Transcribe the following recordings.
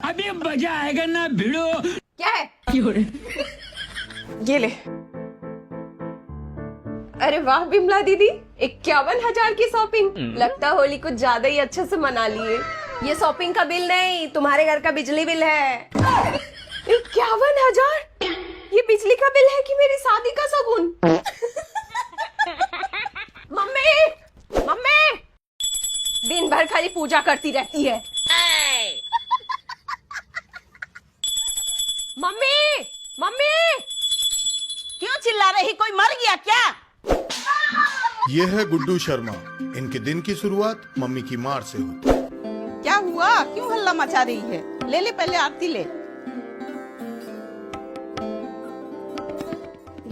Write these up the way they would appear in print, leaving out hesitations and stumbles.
अभी मजा आएगा ना भिड़ो। क्या है? ये ले। अरे वाह बिमला दीदी, 51,000 की शॉपिंग। लगता होली कुछ ज्यादा ही अच्छे से मना लिए। ये शॉपिंग का बिल नहीं, तुम्हारे घर का बिजली बिल है। 51,000? ये बिजली का बिल है कि मेरी शादी का शगुन? मम्मी मम्मी, दिन भर खाली पूजा करती रहती है। मम्मी मम्मी, क्यों चिल्ला रही? कोई मर गया क्या? ये है गुड्डू शर्मा। इनके दिन की शुरुआत मम्मी की मार से होती। क्या हुआ? क्यों हल्ला मचा रही है? ले ले, पहले आरती ले।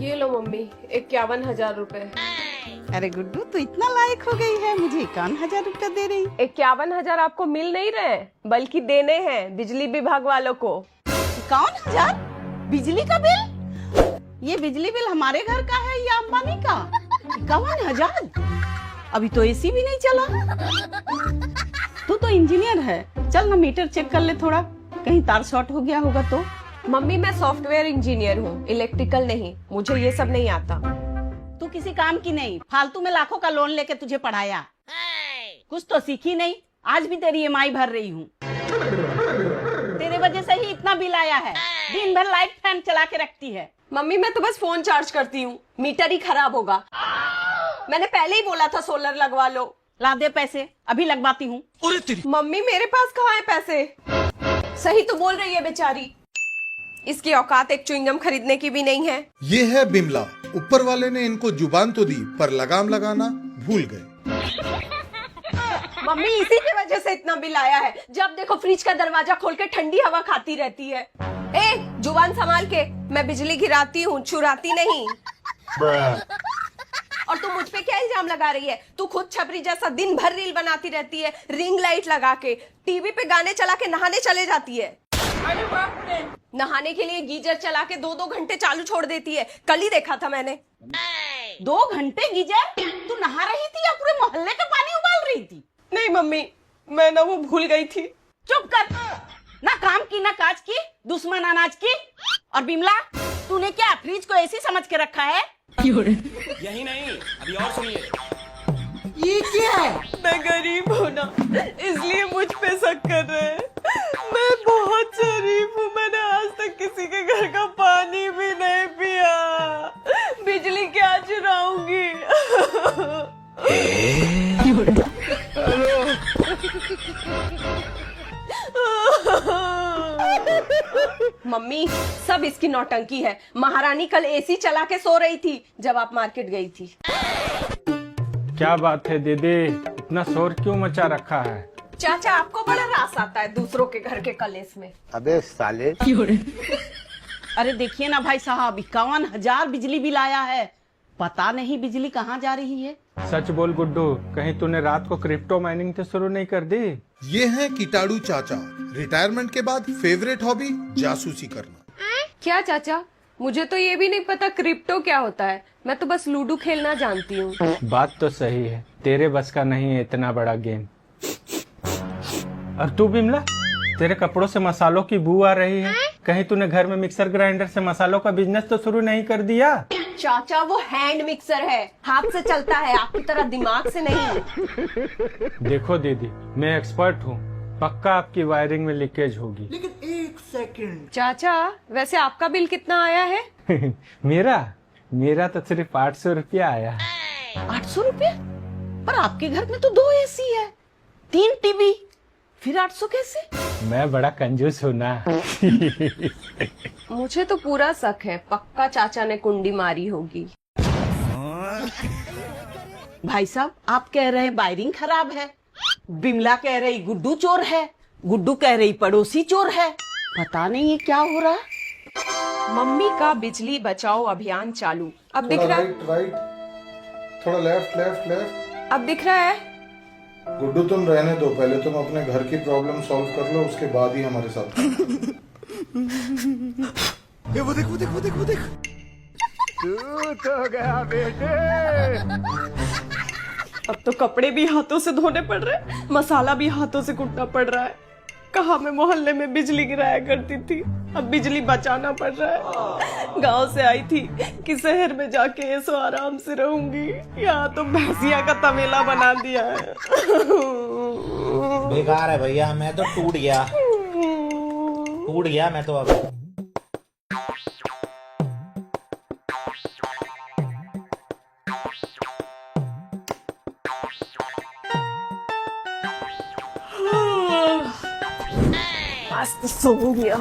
ये लो मम्मी, 51,000 रुपए। अरे गुड्डू, तू इतना लायक हो गई है, मुझे 51,000 रुपया दे रही। 51,000 आपको मिल नहीं रहे, बल्कि देने हैं बिजली विभाग वालों को। 51,000 बिजली का बिल? ये बिजली बिल हमारे घर का है या अंबानी का? 51,000? अभी तो एसी भी नहीं चला। तू तो इंजीनियर है, चल ना मीटर चेक कर ले थोड़ा, कहीं तार शॉर्ट हो गया होगा तो। मम्मी मैं सॉफ्टवेयर इंजीनियर हूँ, इलेक्ट्रिकल नहीं, मुझे ये सब नहीं आता। तू किसी काम की नहीं, फालतू में लाखों का लोन लेके तुझे पढ़ाया। कुछ तो सीखी नहीं, आज भी तेरी EMI भर रही हूँ। तेरे वजह से ही इतना बिल आया है। दिन भर लाइट फैन चला के रखती है। मम्मी मैं तो बस फोन चार्ज करती हूँ, मीटर ही खराब होगा। मैंने पहले ही बोला था सोलर लगवा लो। ला दे पैसे, अभी लगवाती हूँ। मम्मी मेरे पास कहाँ है पैसे? सही तो बोल रही है बेचारी, इसकी औकात एक च्युइंगम खरीदने की भी नहीं है। ये है बिमला। ऊपर वाले ने इनको जुबान तो दी, पर लगाम लगाना भूल गए। मम्मी इसी की वजह से इतना बिल आया है। जब देखो फ्रिज का दरवाजा खोल के ठंडी हवा खाती रहती है। ए, जुबान संभाल के, मैं बिजली गिराती हूँ, चुराती नहीं। और तू मुझ पे क्या इल्जाम लगा रही है? तू खुद छपरी जैसा दिन भर रील बनाती रहती है, रिंग लाइट लगा के, टीवी पे गाने चला के नहाने चले जाती है। नहाने के लिए गीजर चला के 2-2 घंटे चालू छोड़ देती है, कल ही देखा था मैंने। 2 घंटे गीजर? तू नहा रही थी या पूरे मोहल्ले का पानी उबाल रही थी? नहीं मम्मी, मैं ना वो भूल गई थी। चुप कर, ना काम की ना काज की, दुश्मन अनाज की। और बिमला, तूने क्या फ्रिज को ऐसी समझ के रखा है? यही नहीं, अभी और सुनिए। ये क्या है? मैं गरीब हूँ ना, इसलिए मुझ पे शक कर रहे हैं। मैं बहुत शरीफ हूँ, मैंने आज तक किसी के घर का पानी भी नहीं पिया। बिजली क्या चुराऊंगी? मम्मी सब इसकी नौटंकी है। महारानी कल एसी चला के सो रही थी जब आप मार्केट गई थी। क्या बात है दीदी, इतना शोर क्यों मचा रखा है? चाचा आपको बड़ा रास आता है दूसरों के घर के कलेस में। अबे साले। अरे देखिए ना भाई साहब, 51,000 बिजली बिल आया है। पता नहीं बिजली कहाँ जा रही है। सच बोल गुड्डू, कहीं तूने रात को क्रिप्टो माइनिंग तो शुरू नहीं कर दी? ये है कीटाणु चाचा। रिटायरमेंट के बाद फेवरेट हॉबी जासूसी करना। क्या चाचा? मुझे तो ये भी नहीं पता क्रिप्टो क्या होता है। मैं तो बस लूडो खेलना जानती हूँ। बात तो सही है, तेरे बस का नहीं है इतना बड़ा गेम। और तू बिमला, तेरे कपड़ों से मसालों की बू आ रही है। कहीं तूने घर में मिक्सर ग्राइंडर से मसालों का बिजनेस तो शुरू नहीं कर दिया? चाचा वो हैंड मिक्सर है, हाथ से चलता है, आपकी तरह दिमाग से नहीं। देखो दीदी, मैं एक्सपर्ट हूँ, पक्का आपकी वायरिंग में लीकेज होगी। लेकिन 1 सेकंड। चाचा वैसे आपका बिल कितना आया है? मेरा तो सिर्फ 800 रुपया आया है। 800 रुपये? पर आपके घर में तो 2 AC है, 3 टीवी, फिर 800 कैसे? मैं बड़ा कंजूस हूँ ना। मुझे तो पूरा शक है, पक्का चाचा ने कुंडी मारी होगी। भाई साहब, आप कह रहे हैं वायरिंग खराब है, बिमला कह रही गुड्डू चोर है, गुड्डू कह रही पड़ोसी चोर है। पता नहीं ये क्या हो रहा है। मम्मी का बिजली बचाओ अभियान चालू। अब दिख रहा है? राइट, थोड़ा लेफ्ट लेफ्ट लेफ्ट। अब दिख रहा है? गुड्डू तुम रहने दो, पहले तुम अपने घर की प्रॉब्लम सॉल्व कर लो, उसके बाद ही हमारे साथ। ये वो देख वो देख वो देख वो देख। तू तो गया बेटे। अब तो कपड़े भी हाथों से धोने पड़ रहे हैं, मसाला भी हाथों से कूटना पड़ रहा है। कहाँ मैं मोहल्ले में बिजली गिराया करती थी, अब बिजली बचाना पड़ रहा है। गांव से आई थी कि शहर में जाके ऐसो आराम से रहूंगी, यहाँ तो भैंसिया का तबेला बना दिया है। बेकार है भैया, मैं तो टूट गया मैं तो अब। आज तो सो गया।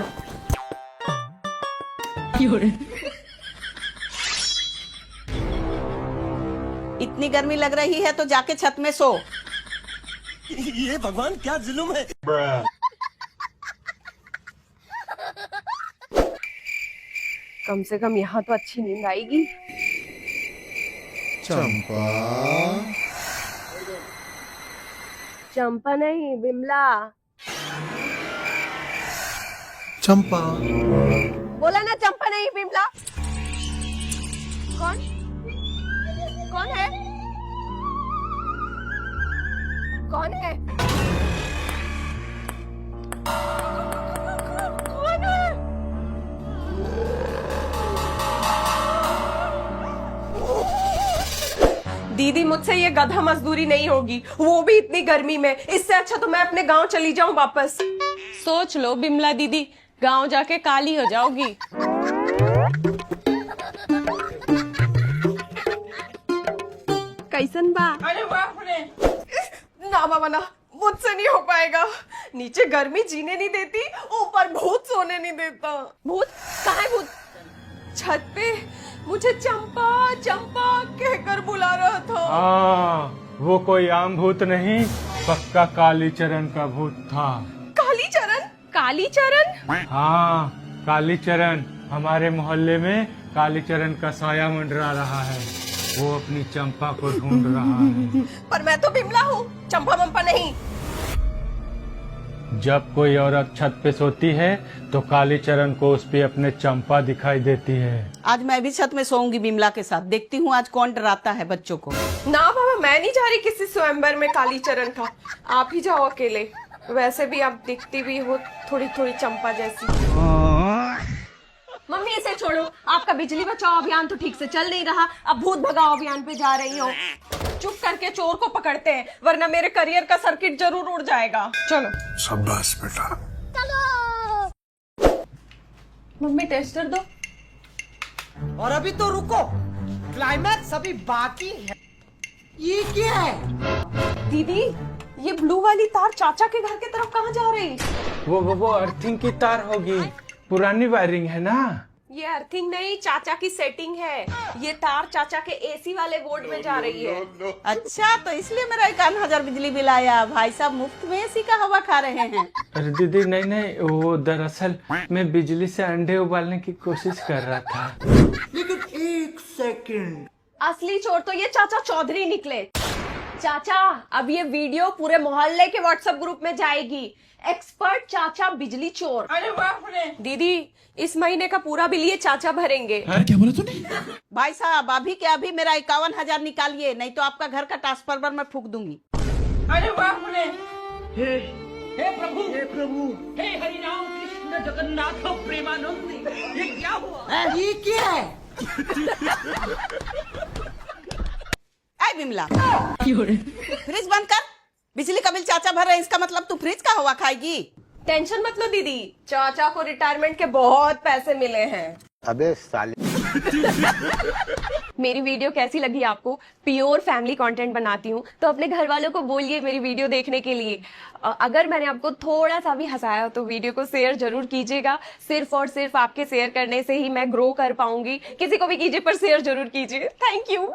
इतनी गर्मी लग रही है तो जाके छत में सो। ये भगवान क्या जुल्म है। कम से कम यहाँ तो अच्छी नींद आएगी। चंपा, चंपा नहीं, बिमला। चंपा, बोला ना चंपा नहीं, बिमला। कौन कौन है? कौन है? कौन है? दीदी, मुझसे ये गधा मजदूरी नहीं होगी, वो भी इतनी गर्मी में। इससे अच्छा तो मैं अपने गांव चली जाऊं वापस। सोच लो बिमला दीदी, गांव जाके काली हो जाओगी। कैसन बा? अरे बाप रे। ना बाबा ना, मुझसे नहीं हो पाएगा। नीचे गर्मी जीने नहीं देती, ऊपर भूत सोने नहीं देता। भूत? कहाँ है भूत? छत पे मुझे चंपा चंपा कहकर बुला रहा था। वो कोई आम भूत नहीं, पक्का कालीचरण का भूत था। कालीचरण? कालीचरण? हाँ, कालीचरण। हमारे मोहल्ले में कालीचरण का साया मंडरा रहा है। वो अपनी चंपा को ढूंढ रहा है। पर मैं तो बिमला हूँ, चंपा मंपा नहीं। जब कोई औरत छत पे सोती है तो कालीचरण को उस पे अपने चंपा दिखाई देती है। आज मैं भी छत में सोऊंगी बिमला के साथ, देखती हूँ आज कौन डराता है बच्चों को। ना बाबा, मैं नहीं जा रही किसी स्वयंवर में कालीचरण का। आप ही जाओ अकेले। वैसे भी आप दिखती भी हो थोड़ी थोड़ी चंपा जैसी। मम्मी इसे छोड़ो, आपका बिजली बचाओ अभियान तो ठीक से चल नहीं रहा, अब भूत भगाओ अभियान पे जा रही हो। चुप करके चोर को पकड़ते हैं, वरना मेरे करियर का सर्किट जरूर उड़ जाएगा। चलो। शाबाश बेटा। मम्मी टेस्टर दो। और अभी तो रुको, क्लाइमैक्स अभी बाकी है। ये क्या है? दीदी, ये ब्लू वाली तार चाचा के घर की तरफ कहाँ जा रही? वो अर्थिंग की तार होगी, पुरानी वायरिंग है ना। ये अर्थिंग नहीं, चाचा की सेटिंग है। ये तार चाचा के एसी वाले बोर्ड में जा रही है। अच्छा, तो इसलिए मेरा 51,000 बिजली बिल आया। भाई साहब मुफ्त में एसी का हवा खा रहे हैं। अरे दीदी नहीं, वो दरअसल मैं बिजली से अंडे उबालने की कोशिश कर रहा था। लेकिन एक सेकंड, असली चोर तो ये चाचा चौधरी निकले। चाचा, अब ये वीडियो पूरे मोहल्ले के व्हाट्सएप ग्रुप में जाएगी। एक्सपर्ट चाचा बिजली चोर। अरे बाप रे। दीदी, इस महीने का पूरा बिल ये चाचा भरेंगे। क्या बोला तूने? भाई साहब अभी के अभी मेरा 51,000 निकालिए, नहीं तो आपका घर का ट्रांसफार्मर मैं फूंक दूंगी। अरे बाप रे। हे प्रभु, हे हरि राम कृष्ण जगन्नाथ प्रेमानंद, ये क्या हुआ? ये क्या है? ऐ बिमला, फ्रिज बंद कर। बिजली का बिल चाचा भर रहे हैं, इसका मतलब तू फ्रिज का हवा खाएगी। टेंशन मत लो दीदी, चाचा को रिटायरमेंट के बहुत पैसे मिले हैं। अबे साले। मेरी वीडियो कैसी लगी आपको? प्योर फैमिली कंटेंट बनाती हूँ, तो अपने घर वालों को बोलिए मेरी वीडियो देखने के लिए। अगर मैंने आपको थोड़ा सा भी हंसाया तो वीडियो को शेयर जरूर कीजिएगा। सिर्फ और सिर्फ आपके शेयर करने से ही मैं ग्रो कर पाऊंगी। किसी को भी कीजिए पर शेयर जरूर कीजिए। Thank you.